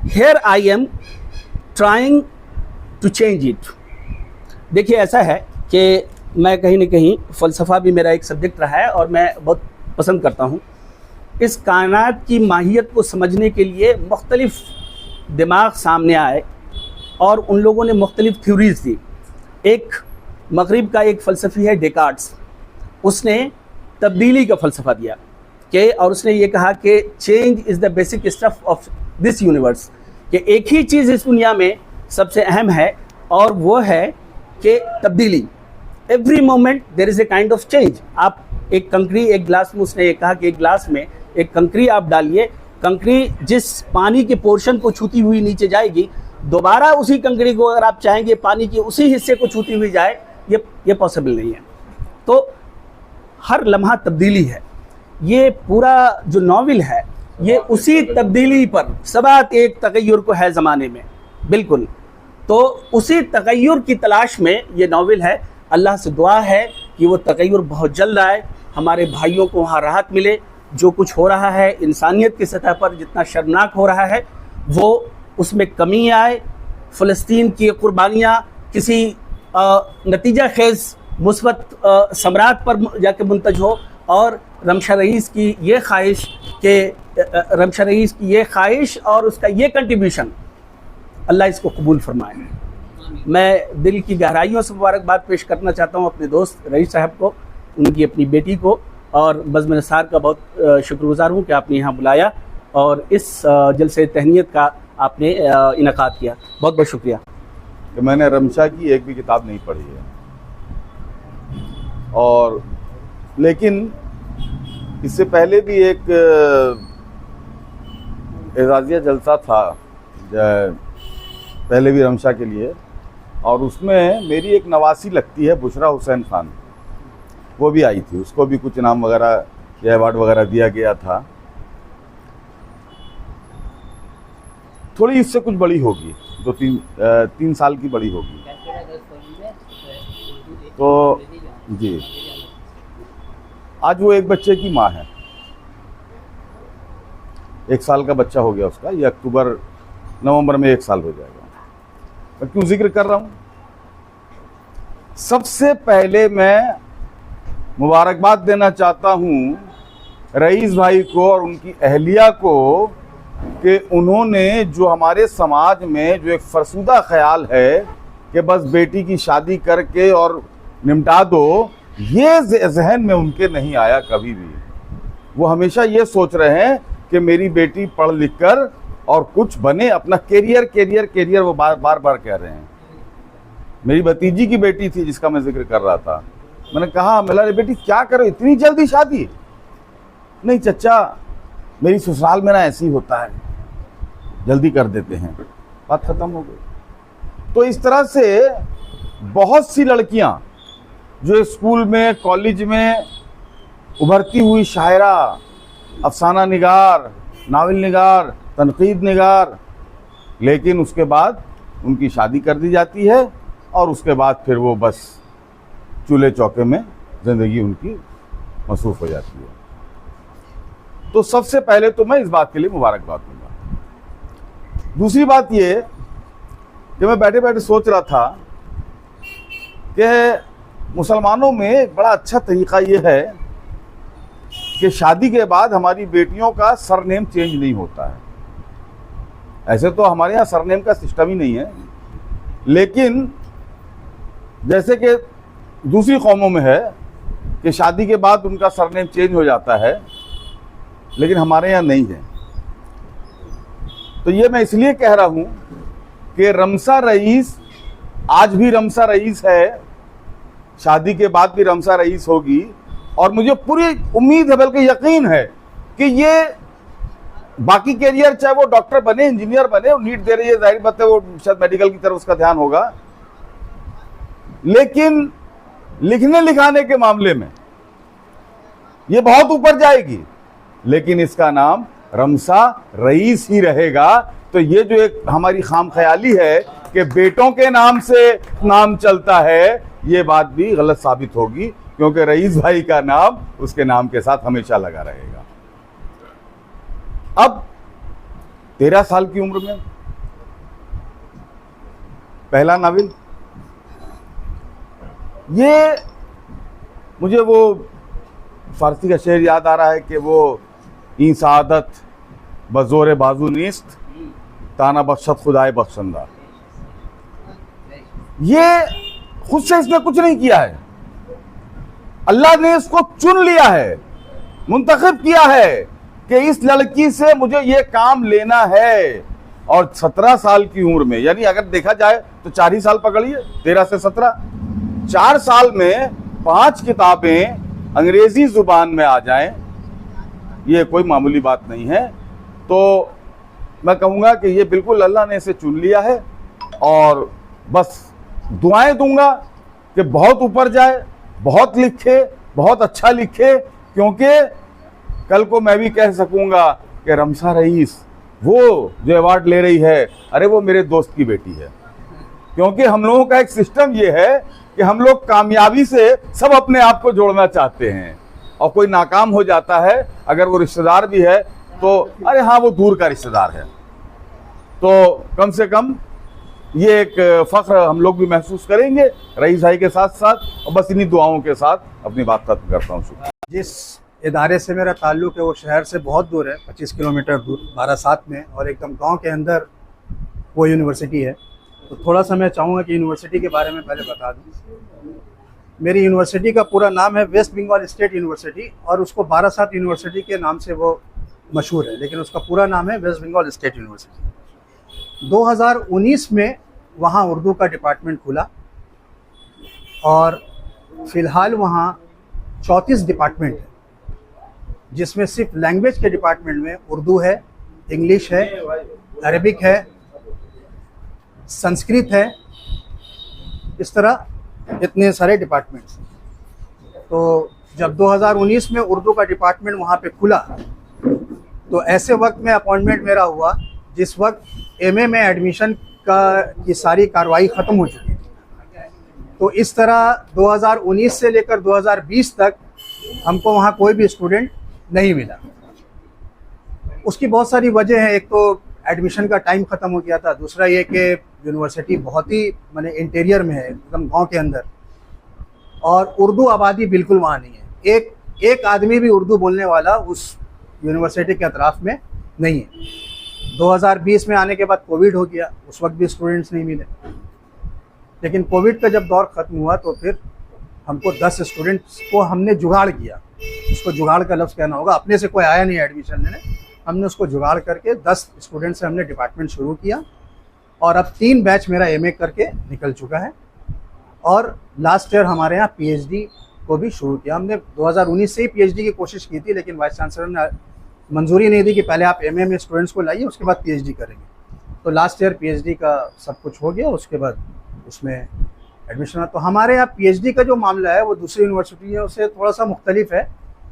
Speaker 5: here I am trying to change it. देखिए ऐसा है कि मैं कहीं ना कहीं फ़लसफ़ा भी मेरा एक सब्जेक्ट रहा है और मैं बहुत पसंद करता हूँ। इस कायनात की माहियत को समझने के लिए मुख्तलिफ़ दिमाग सामने आए और उन लोगों ने मुख्तलिफ़ थ्योरीज़ दी। एक मगरिब का एक फ़लसफ़ी है डेकार्ट्स, उसने तब्दीली का फ़लसफ़ा दिया कि और उसने ये कहा कि change is the basic stuff of this universe, कि एक ही चीज़ इस दुनिया में सबसे अहम है और वो है कि तब्दीली। Every moment there is a kind of change. आप एक कंकरी, एक ग्लास में उसने ये कहा कि एक ग्लास में एक कंकरी आप डालिए, कंकरी जिस पानी के पोर्शन को छूती हुई नीचे जाएगी, दोबारा उसी कंकरी को अगर आप चाहेंगे पानी के उसी हिस्से को छूती हुई जाए, ये पॉसिबल नहीं है। तो हर लम्हा तब्दीली है। ये पूरा जो नावल है ये उसी तब्दीली पर, सबात एक तगय्युर को है ज़माने में, बिल्कुल। तो उसी तगय्युर की तलाश में ये नावल है। अल्लाह से दुआ है कि वो तगय्युर बहुत जल्द आए, हमारे भाइयों को वहाँ राहत मिले। जो कुछ हो रहा है इंसानियत की सतह पर जितना शर्मनाक हो रहा है वो उसमें कमी आए। फ़लस्तीन की कुर्बानियाँ किसी नतीजा खेज़ मुस्बत समरात पर जाके मुंतज हो और रमशा रईस की ये ख्वाहिश और उसका ये कंट्रीब्यूशन, अल्लाह इसको कबूल फरमाए। मैं दिल की गहराइयों से मुबारकबाद पेश करना चाहता हूँ अपने दोस्त रईस साहब को, उनकी अपनी बेटी को, और बज़्म निसार का बहुत शुक्रगुज़ार हूँ कि आपने यहाँ बुलाया और इस जलसे तहनीत का आपने इनेकाद किया। बहुत बहुत शुक्रिया।
Speaker 6: कि मैंने रमशा की एक भी किताब नहीं पढ़ी है, और लेकिन इससे पहले भी एक एजाज़िया जलसा था पहले भी रमशा के लिए, और उसमें मेरी एक नवासी लगती है बुशरा हुसैन खान, वो भी आई थी। उसको भी कुछ इनाम वगैरह या अवार्ड वगैरह दिया गया था। थोड़ी इससे कुछ बड़ी होगी, 2-3 साल की बड़ी होगी। तो जी, आज वो एक बच्चे की माँ है, 1 साल का बच्चा हो गया उसका, ये नवंबर में 1 साल हो जाएगा। मैं क्यों जिक्र कर रहा हूँ? सबसे पहले मैं मुबारकबाद देना चाहता हूँ रईस भाई को और उनकी अहलिया को कि उन्होंने जो हमारे समाज में जो एक फरसुदा ख्याल है कि बस बेटी की शादी करके और निपटा दो, ये जहन में उनके नहीं आया कभी भी। वो हमेशा ये सोच रहे हैं कि मेरी बेटी पढ़ लिख कर और कुछ बने, अपना कैरियर वो बार बार कह रहे हैं। मेरी भतीजी की बेटी थी जिसका मैं जिक्र कर रहा था, मैंने कहा मिला रे बेटी क्या करो इतनी जल्दी शादी? नहीं चचा, मेरी ससुराल में ना ऐसे ही होता है, जल्दी कर देते हैं, बात खत्म हो गई। तो इस तरह से बहुत सी लड़कियां जो स्कूल में कॉलेज में उभरती हुई शायरा, अफसाना निगार, नावल निगार, तनकीद निगार, लेकिन उसके बाद उनकी शादी कर दी जाती है और उसके बाद फिर वो बस चूल्हे चौके में ज़िंदगी उनकी मसरूफ़ हो जाती है। तो सबसे पहले तो मैं इस बात के लिए मुबारकबाद दूंगा। दूसरी बात ये कि मैं बैठे बैठे सोच रहा था कि मुसलमानों में एक बड़ा अच्छा तरीक़ा ये है कि शादी के बाद हमारी बेटियों का सरनेम चेंज नहीं होता है। ऐसे तो हमारे यहाँ सरनेम का सिस्टम ही नहीं है, लेकिन जैसे कि दूसरी कौमों में है कि शादी के बाद उनका सरनेम चेंज हो जाता है, लेकिन हमारे यहाँ नहीं है। तो ये मैं इसलिए कह रहा हूँ कि रमशा रईस आज भी रमशा रईस है, शादी के बाद भी रमशा रईस होगी, और मुझे पूरी उम्मीद है बल्कि यकीन है कि ये बाकी कैरियर चाहे वो डॉक्टर बने, इंजीनियर बने, वो नीट दे रही है, जाहिर बात है वो शायद मेडिकल की तरफ उसका ध्यान होगा, लेकिन लिखने लिखाने के मामले में ये बहुत ऊपर जाएगी, लेकिन इसका नाम रमशा रईस ही रहेगा। तो ये जो एक हमारी खाम ख्याली है कि बेटों के नाम से नाम चलता है, ये बात भी गलत साबित होगी, क्योंकि रईस भाई का नाम उसके नाम के साथ हमेशा लगा रहेगा। अब 13 साल की उम्र में पहला नाविल। ये मुझे वो फारसी का शेर याद आ रहा है कि वो ई सादत बजोर बाजू नीस्त ताना बख्शत खुदाए बख्शंदा। ये खुद से इसने कुछ नहीं किया है, अल्लाह ने इसको चुन लिया है, मुंतखब किया है कि इस लड़की से मुझे ये काम लेना है। और 17 साल की उम्र में, यानी अगर देखा जाए तो 4 ही साल पकड़िए, 13 से 17, 4 साल में 5 किताबें अंग्रेजी जुबान में आ जाएं, ये कोई मामूली बात नहीं है। तो मैं कहूँगा कि ये बिल्कुल अल्लाह ने इसे चुन लिया है और बस दुआएं दूंगा कि बहुत ऊपर जाए, बहुत लिखे, बहुत अच्छा लिखे, क्योंकि कल को मैं भी कह सकूंगा कि रमशा रईस वो जो अवार्ड ले रही है, अरे वो मेरे दोस्त की बेटी है। क्योंकि हम लोगों का एक सिस्टम ये है कि हम लोग कामयाबी से सब अपने आप को जोड़ना चाहते हैं, और कोई नाकाम हो जाता है, अगर वो रिश्तेदार भी है तो अरे हाँ वो दूर का रिश्तेदार है। तो कम से कम ये एक फख्र हम लोग भी महसूस करेंगे रईस भाई के साथ साथ, और बस इन्हीं दुआओं के साथ अपनी बात खत्म करता हूँ।
Speaker 7: जिस इदारे से मेरा ताल्लुक़ है वो शहर से बहुत दूर है, 25 किलोमीटर दूर, 12/7 में, और एकदम गांव के अंदर वो यूनिवर्सिटी है। तो थोड़ा सा मैं चाहूँगा कि यूनिवर्सिटी के बारे में पहले बता दूँ। मेरी यूनिवर्सिटी का पूरा नाम है वेस्ट बंगाल स्टेट यूनिवर्सिटी, और उसको 12/7 यूनिवर्सिटी के नाम से वो मशहूर है, लेकिन उसका पूरा नाम है वेस्ट बंगाल स्टेट यूनिवर्सिटी। 2019 में वहाँ उर्दू का डिपार्टमेंट खुला, और फ़िलहाल वहाँ 34 डिपार्टमेंट है, जिसमें सिर्फ लैंग्वेज के डिपार्टमेंट में उर्दू है, इंग्लिश है, अरबिक है, संस्कृत है, इस तरह इतने सारे डिपार्टमेंट्स। तो जब 2019 में उर्दू का डिपार्टमेंट वहाँ पे खुला, तो ऐसे वक्त में अपॉइंटमेंट मेरा हुआ जिस वक्त एमए में एडमिशन की सारी कार्रवाई ख़त्म हो चुकी थी। तो इस तरह 2019 से लेकर 2020 तक हमको वहाँ कोई भी स्टूडेंट नहीं मिला। उसकी बहुत सारी वजह है, एक तो एडमिशन का टाइम ख़त्म हो गया था, दूसरा ये कि यूनिवर्सिटी बहुत ही माने इंटीरियर में है, एकदम गांव के अंदर, और उर्दू आबादी बिल्कुल वहाँ नहीं है। एक आदमी भी उर्दू बोलने वाला उस यूनिवर्सिटी के अतराफ़ में नहीं है। 2020 में आने के बाद कोविड हो गया, उस वक्त भी स्टूडेंट्स नहीं मिले, लेकिन कोविड का जब दौर ख़त्म हुआ तो फिर हमको 10 स्टूडेंट्स को हमने जुगाड़ किया। उसको जुगाड़ का लफ्ज़ कहना होगा, अपने से कोई आया नहीं एडमिशन लेने, हमने उसको जुगाड़ करके 10 स्टूडेंट से हमने डिपार्टमेंट शुरू किया, और अब 3 बैच मेरा एमए करके निकल चुका है। और लास्ट ईयर हमारे यहाँ पीएचडी को भी शुरू किया। हमने 2019 से ही पीएचडी की कोशिश की थी, लेकिन वाइस चांसलर ने मंजूरी नहीं दी कि पहले आप एमए में स्टूडेंट्स को लाइए, उसके बाद पीएचडी करेंगे। तो लास्ट ईयर पीएचडी का सब कुछ हो गया, उसके बाद उसमें एडमिशन। तो हमारे यहाँ पीएचडी का जो मामला है वो दूसरी यूनिवर्सिटियों से थोड़ा सा मुख्तलिफ है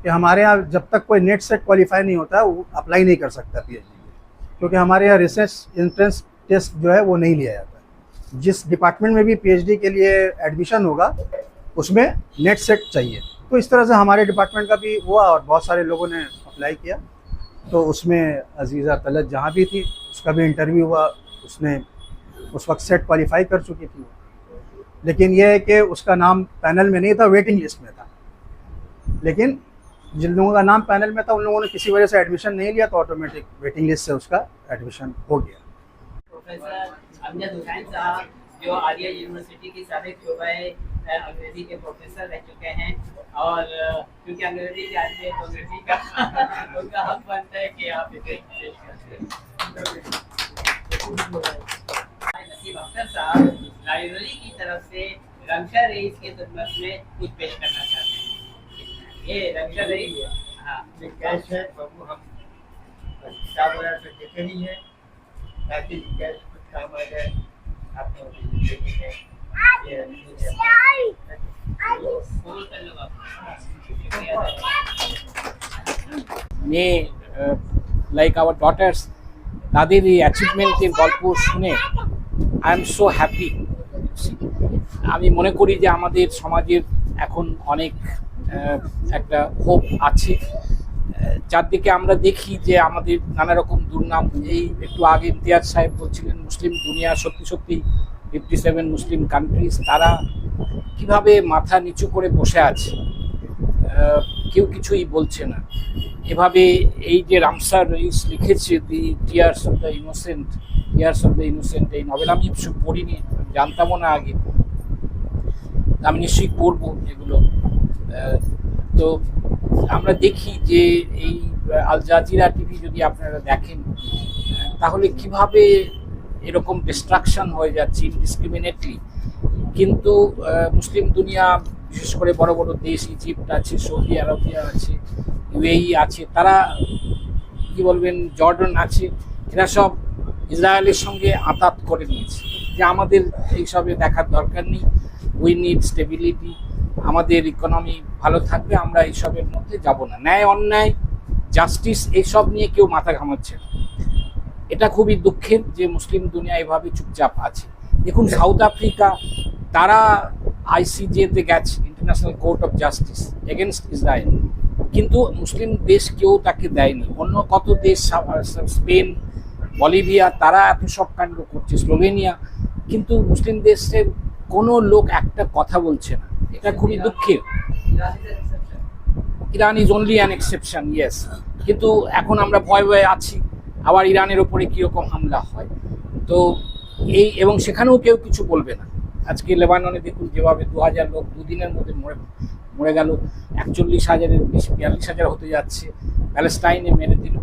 Speaker 7: कि हमारे यहाँ जब तक कोई नेट सेट क्वालिफाई नहीं होता है वो अप्लाई नहीं कर सकता पीएचडी, क्योंकि हमारे यहाँ रिसर्च एंट्रेंस टेस्ट जो है वो नहीं लिया जाता। जिस डिपार्टमेंट में भी पीएचडी के लिए एडमिशन होगा उसमें नेट सेट चाहिए। तो इस तरह से हमारे डिपार्टमेंट का भी हुआ, और बहुत सारे लोगों ने अप्लाई किया। तो उसमें अजीज़ा तलत जहाँ भी थी उसका भी इंटरव्यू हुआ, उसने उस वक्त सेट क्वालिफाई कर चुकी थी, लेकिन यह है कि उसका नाम पैनल में नहीं था, वेटिंग लिस्ट में था। लेकिन जिन लोगों का नाम पैनल में था उन लोगों ने किसी वजह से एडमिशन नहीं लिया, तो ऑटोमेटिक वेटिंग लिस्ट से उसका एडमिशन हो गया।
Speaker 1: प्रोफेसर अमजद हुसैन साहब जो आलिया यूनिवर्सिटी की साबिक शोबा अंग्रेजी के प्रोफेसर रह चुके हैं, और क्योंकि अंग्रेजी जानते हैं तो अंग्रेजी का उनका हक बनता है कि आप इसे पेश करते हैं। नसीब अख्तर साहब लाइब्रेरी की तरफ से रमशा रईस की खिदमत में कुछ पेश करना चाहते हैं। ये रमशा रईस, हाँ,
Speaker 4: कैश है बाबू, हम किताब वगैरह से देते नहीं है ताकि कैश कुछ काम आ जाए।
Speaker 8: মেয়ে লাইক আওয়ার ডটার্স, তাদের এই অ্যাচিভমেন্টের গল্প শুনে আই এম সো হ্যাপি। আমি মনে করি যে আমাদের সমাজের এখন অনেক একটা হোপ আছে। চারদিকে আমরা দেখি যে আমাদের নানা রকম দুর্নাম, এই একটু আগে ইমতিয়াজ সাহেব বলছিলেন মুসলিম দুনিয়া সত্যি সত্যি 57 মুসলিম কান্ট্রিজ, তারা কিভাবে মাথা নিচু করে বসে আছে, কেউ কিছুই বলছে না। এভাবে এই যে রামসার রইস লিখেছে দি টিয়ার্স অফ দ্য ইনোসেন্ট, এই নভেল আমি পড়িনি, জানতামও না আগে, আমি নিশ্চয়ই পড়বো এগুলো। তো আমরা দেখি যে এই আল জাজিরা টিভি যদি আপনারা দেখেন, তাহলে কিভাবে এরকম ডিস্ট্রাকশন হয়ে যাচ্ছে ইনডিসক্রিমিনেটলি। কিন্তু মুসলিম দুনিয়া, বিশেষ করে বড় বড় দেশ, ইজিপ্ট আছে, সৌদি আরবিয়া আছে, ইউএই আছে, তারা কি বলবেন, জর্ডান আছে, এরা সব ইসরায়েলের সঙ্গে আঁতাত করে নিয়েছে যে আমাদের এইসবে দেখার দরকার নেই, উই নিড স্টেবিলিটি, আমাদের ইকোনমি ভালো থাকবে, আমরা এইসবের মধ্যে যাব না। ন্যায় অন্যায়, জাস্টিস, এইসব নিয়ে কেউ মাথা ঘামাচ্ছে না। এটা খুবই দুঃখের যে মুসলিম দুনিয়া এভাবে চুপচাপ আছে। দেখুন সাউথ আফ্রিকা, তারা আইসিজেতে গেছে, international court of justice, against Israel, কিন্তু মুসলিম দেশ কেউ তাকে দেয়নি। অন্য কত দেশ, স্পেন, বলিভিয়া, তারা এত সব কাণ্ড করছে, স্লোভেনিয়া, কিন্তু মুসলিম দেশের কোনো লোক একটা কথা বলছে না। এটা খুবই দুঃখের। Iran is only an exception, yes, কিন্তু এখন আমরা ভয়ে আছি আবার ইরানের ওপরে কীরকম হামলা হয়। তো এই, এবং সেখানেও কেউ কিছু বলবে না। আজকে লেবাননে দেখুন যেভাবে 2000 লোক দুদিনের মধ্যে মরে গেল, 41,000-এর বেশি, 42,000 হতে যাচ্ছে, প্যালেস্টাইনে মেরে দিল,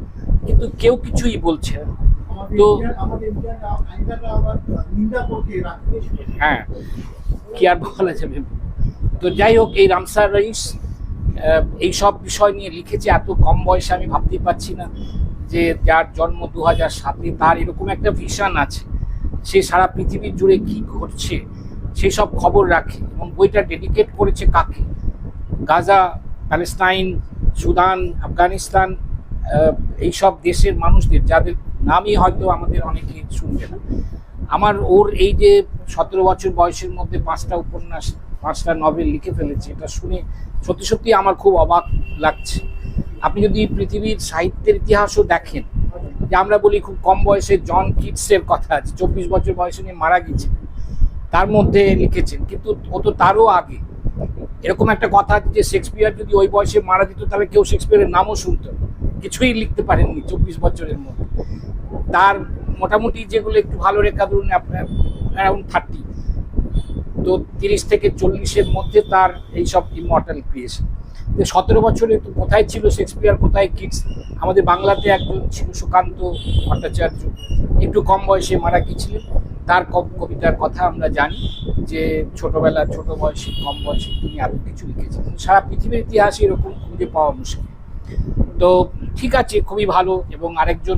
Speaker 8: কিন্তু কেউ কিছুই বলছে না। তো হ্যাঁ, কি আর বলা যাবে। তো যাই হোক, এই রামসার রইস এই সব বিষয় নিয়ে লিখেছে এত কম বয়সে। আমি ভাবতেই পারছি না যে যার জন্ম 2007-এ, তার এরকম একটা ভিশন আছে, সে সারা পৃথিবী জুড়ে কি ঘটছে সেই সব খবর রাখে। এবং বইটা ডেডিকেট করেছে কাকে? গাজা, প্যালেস্টাইন, সুদান, আফগানিস্তান, এইসব দেশের মানুষদের, যাদের নামই হয়তো আমাদের অনেকে শুনবে না। আমার ওর এই যে 17 বছর বয়সের মধ্যে 5টা উপন্যাস, 5টা নভেল লিখে ফেলেছে, এটা শুনে সত্যি সত্যি আমার খুব অবাক লাগছে। আপনি যদি পৃথিবীর সাহিত্যের ইতিহাসও দেখেন, যে আমরা বলি খুব কম বয়সে জন কিটসের কথা আছে, 24 বছর বয়সে নিয়ে মারা গেছে, তার মধ্যে লিখেছেন, কিন্তু ও তো তারও আগে। এরকম একটা কথা আছে যে শেক্সপিয়ার যদি ওই বয়সে মারা যেত, তাহলে কেউ শেক্সপিয়ারের নামও শুনতো, কিছুই লিখতে পারেননি 24 বছরের মধ্যে। তার মোটামুটি যেগুলো একটু ভালো রেখা, ধরুন আপনার অ্যারাউন্ড 30, তো 30 থেকে 40-এর মধ্যে তার এইসব ইমর্টাল ক্রিয়েশন। 17 বছরে তো কোথায় ছিল শেক্সপিয়ার, কোথায় কিটস? আমাদের বাংলাতে একজন ছিল সুকান্ত ভট্টাচার্য, একটু কম বয়সে মারা গিয়েছিলেন। তার কবিতার কথা আমরা জানি যে ছোটবেলা, ছোট বয়সে, কম বয়সে তিনি এত কিছু লিখেছেন। সারা পৃথিবীর ইতিহাসে এরকম খুঁজে পাওয়া মুশকিল। তো ঠিক আছে, খুবই ভালো। এবং আরেকজন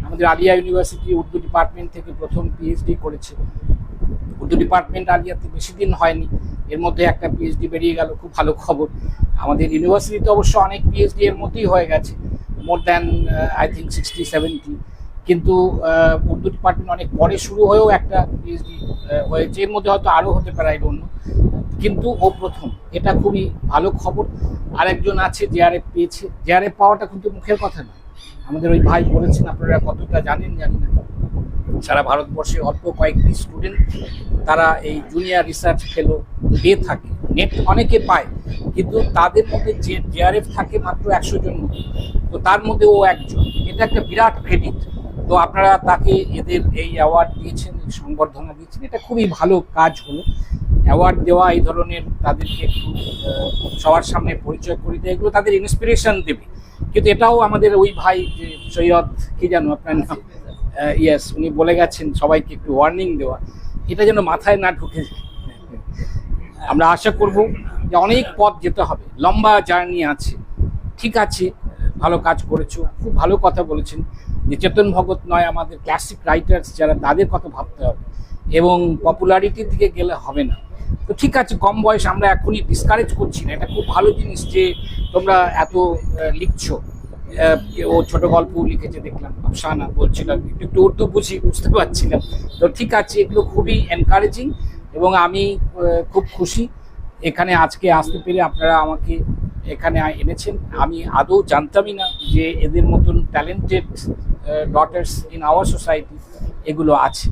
Speaker 8: আমাদের আলিয়া ইউনিভার্সিটি উর্দু ডিপার্টমেন্ট থেকে প্রথম পিএইচডি করেছে। উর্দু ডিপার্টমেন্ট আলিয়াতে বেশি দিন হয়নি, এর মধ্যে একটা পিএইচডি বেরিয়ে গেল, খুব ভালো খবর। আমাদের ইউনিভার্সিটিতে অবশ্য অনেক পিএইচডি এর মধ্যেই হয়ে গেছে, মোর দ্যান আই থিঙ্ক 60-70, কিন্তু উর্দু ডিপার্টমেন্ট অনেক পরে শুরু হয়েও একটা পিএইচডি হয়েছে, এর মধ্যে হয়তো আরও হতে পারে অন্য, কিন্তু ও প্রথম। এটা খুবই ভালো খবর। আরেকজন আছে জেআরএফ পেয়েছে। জেআরএফ পাওয়াটা কিন্তু মুখের কথা নয়। আমাদের ওই ভাই বলেছেন, আপনারা কতটা জানেন জানি না, সারা ভারতবর্ষে অল্প কয়েকটি স্টুডেন্ট তারা এই জুনিয়র রিসার্চ ফেলো পেয়ে থাকে। নেট অনেকে পায়, কিন্তু তাদের মধ্যে যে জেআরএফ থাকে মাত্র 100 জন মতো, তো তার মধ্যে ও একজন। এটা একটা বিরাট ক্রেডিট। তো আপনারা তাকে এদের এই অ্যাওয়ার্ড দিয়েছেন, সংবর্ধনা দিয়েছেন, এটা খুবই ভালো কাজ হলো। অ্যাওয়ার্ড দেওয়া, এই ধরনের তাদেরকে একটু সবার সামনে পরিচয় করে দেয়, এগুলো তাদের ইন্সপিরেশন দেবে। কিন্তু এটাও আমাদের ওই ভাই যে সৈয়দ, কি জানো আপনার নাম, ইয়েস, উনি বলে গেছেন সবাইকে একটু ওয়ার্নিং দেওয়া, এটা যেন মাথায় না ঢুকে যায়। আমরা আশা করব যে অনেক পথ যেতে হবে, লম্বা জার্নি আছে। ঠিক আছে, ভালো কাজ করেছো, খুব ভালো কথা বলেছেন যে চেতন ভগত নয়, আমাদের ক্লাসিক রাইটার্স যারা, তাদের কথা ভাবতে হবে, এবং পপুলারিটির দিকে গেলে হবে না। তো ঠিক আছে, কম বয়স, আমরা এখনই ডিসকারেজ করছি না, এটা খুব ভালো জিনিস যে তোমরা এত লিখছো। ও ছোট গল্প লিখেছে দেখলাম, আফসানা বলছিলাম, একটু উর্দু বুঝতে পারছিলাম। তো ঠিক আছে, এগুলো খুবই এনকারেজিং, এবং আমি খুব খুশি এখানে আজকে আসতে পেরে। আপনারা আমাকে এখানে এনেছেন, আমি আদৌ জানতামই না যে এদের মতন talented daughters in our society এগুলো আছে।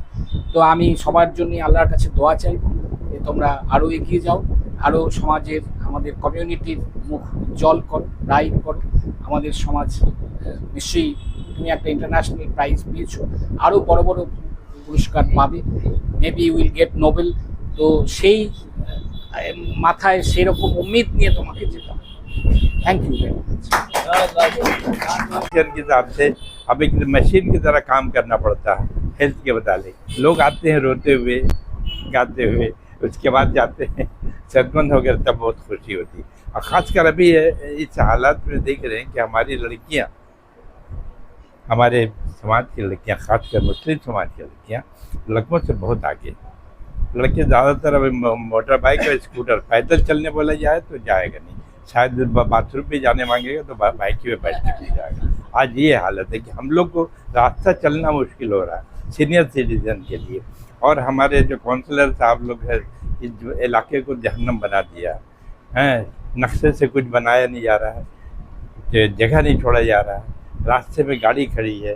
Speaker 8: তো আমি সবার জন্য আল্লাহর কাছে দোয়া চাইব যে তোমরা আরও এগিয়ে যাও, আরও সমাজের আমাদের কমিউনিটির মুখ উজ্জ্বল করো, ব্রাইট করো। আমাদের সমাজ নিশ্চয়ই তুমি একটা ইন্টারন্যাশনাল প্রাইজ পেয়েছো, আরও বড় বড় পুরস্কার পাবে, maybe you will get Nobel. তো সেই মাথায় সেরকম উম্মিদ নিয়ে তোমাকে যেতে হবে। Thank you very much.
Speaker 9: के हिसाब से अब एक मशीन की तरह काम करना पड़ता है हेल्थ के बदले। लोग आते हैं रोते हुए, गाते हुए, उसके बाद जाते हैं सरगंद वगैरह, तब बहुत खुशी होती है। और ख़ासकर अभी इस हालात में देख रहे हैं कि हमारी लड़कियां, हमारे समाज की लड़कियां, खासकर मुस्लिम समाज की लड़कियां लड़कों से बहुत आगे। लड़के ज़्यादातर अभी मोटर बाइक और स्कूटर, पैदल चलने बोला जाए तो जाएगा नहीं, शायद बाथरूम पे जाने मांगेगा तो बाइक पे बैठ के भी जाएगा। आज ये हालत है कि हम लोग को रास्ता चलना मुश्किल हो रहा है सीनियर सिटीजन के लिए। और हमारे जो काउंसलर साहब लोग हैं, इस इलाके को जहन्नम बना दिया है, नक्शे से कुछ बनाया नहीं जा रहा है, जगह नहीं छोड़ा जा रहा है, रास्ते में गाड़ी खड़ी है,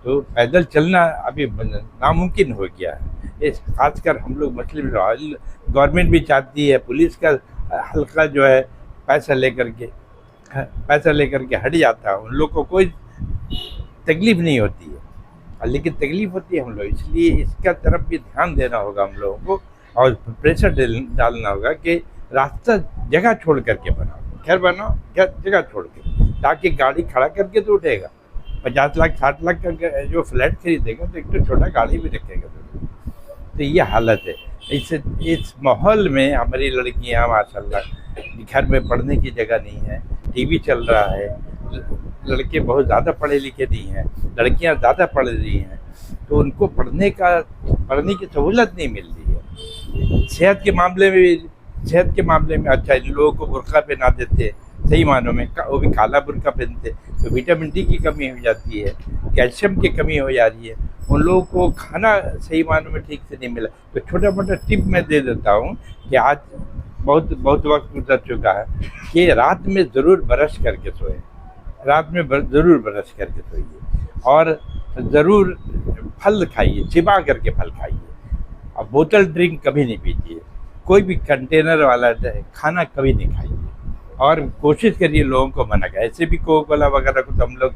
Speaker 9: तो पैदल चलना अभी नामुमकिन हो गया है। इस खासकर हम लोग मुस्लिम, गवर्नमेंट भी चाहती है, पुलिस का हल्का जो है पैसा लेकर के हट जाता है, उन लोग को कोई तकलीफ नहीं होती है, लेकिन तकलीफ होती है हम लोग। इसलिए इसका तरफ भी ध्यान देना होगा हम लोगों को, और प्रेशर डालना होगा कि रास्ता जगह छोड़ करके बनाओ, घर बनाओ जगह छोड़ के, ताकि गाड़ी खड़ा करके तो उठेगा। 50 लाख 60 लाख का जो फ्लैट खरीदेगा तो एक तो छोटा गाड़ी भी रखेगा। तो ये हालत है। इस माहौल में हमारी लड़कियां माशाल्लाह, घर में पढ़ने की जगह नहीं है, टीवी चल रहा है, लड़के बहुत ज़्यादा पढ़े लिखे नहीं हैं, लड़कियां ज़्यादा पढ़ रही हैं, तो उनको पढ़ने की सहूलत नहीं मिल रही है। सेहत के मामले में अच्छा, इन लोगों को बुर्का पहना देते सही मानों में, वो भी काला बुर्का पहनते, तो विटामिन डी की कमी हो जाती है, कैल्शियम की कमी हो जा रही है, उन लोगों को खाना सही मानों में ठीक से नहीं मिला। तो छोटा मोटा टिप मैं दे देता हूँ कि आज बहुत वक्त गुजर चुका है कि रात में ज़रूर ब्रश करके सोए, ज़रूर ब्रश करके सोइए, और ज़रूर फल खाइए, चिबा करके फल खाइए। अब बोतल ड्रिंक कभी नहीं पीजिए, कोई भी कंटेनर वाला खाना कभी नहीं खाइए, और कोशिश करिए लोगों को मना करें। ऐसे भी कोका कोला वगैरह को तो हम लोग,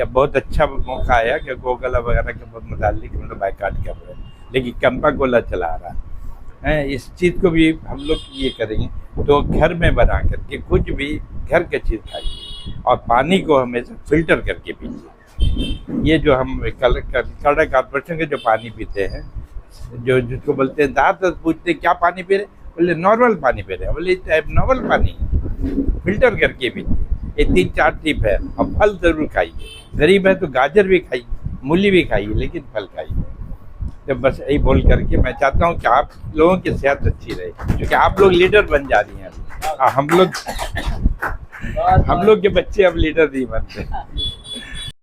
Speaker 9: बहुत अच्छा मौका आया कि कोका कोला वगैरह के मुतालिक हम लोग बाइकाट कर रहे हैं, लेकिन कैंपा कोला चला रहा है। इस चीज़ को भी हम लोग ये करेंगे तो घर में बना करके कुछ भी घर की चीज़ खाइए, और पानी को हमेशा फिल्टर करके पीजिए। ये जो हम कड़ा कॉर्पोरेशन के जो पानी पीते हैं, जो जिसको बोलते हैं, दांत पूछते क्या पानी पी रहे, बोले नॉर्मल पानी पी रहे हैं, बोले नॉर्मल पानी है, फिल्टर करके पीजिए। ये 3-4 टिप है। और फल ज़रूर खाइए, गरीब है तो गाजर भी खाइए, मूली भी खाइए, लेकिन फल खाइए। तो बस यही बोल करके मैं चाहता हूँ कि आप लोगों की सेहत अच्छी रहे, क्योंकि आप लोग लीडर बन जा रही हैं अभी। हम लोग के बच्चे अब लीडर नहीं बनते।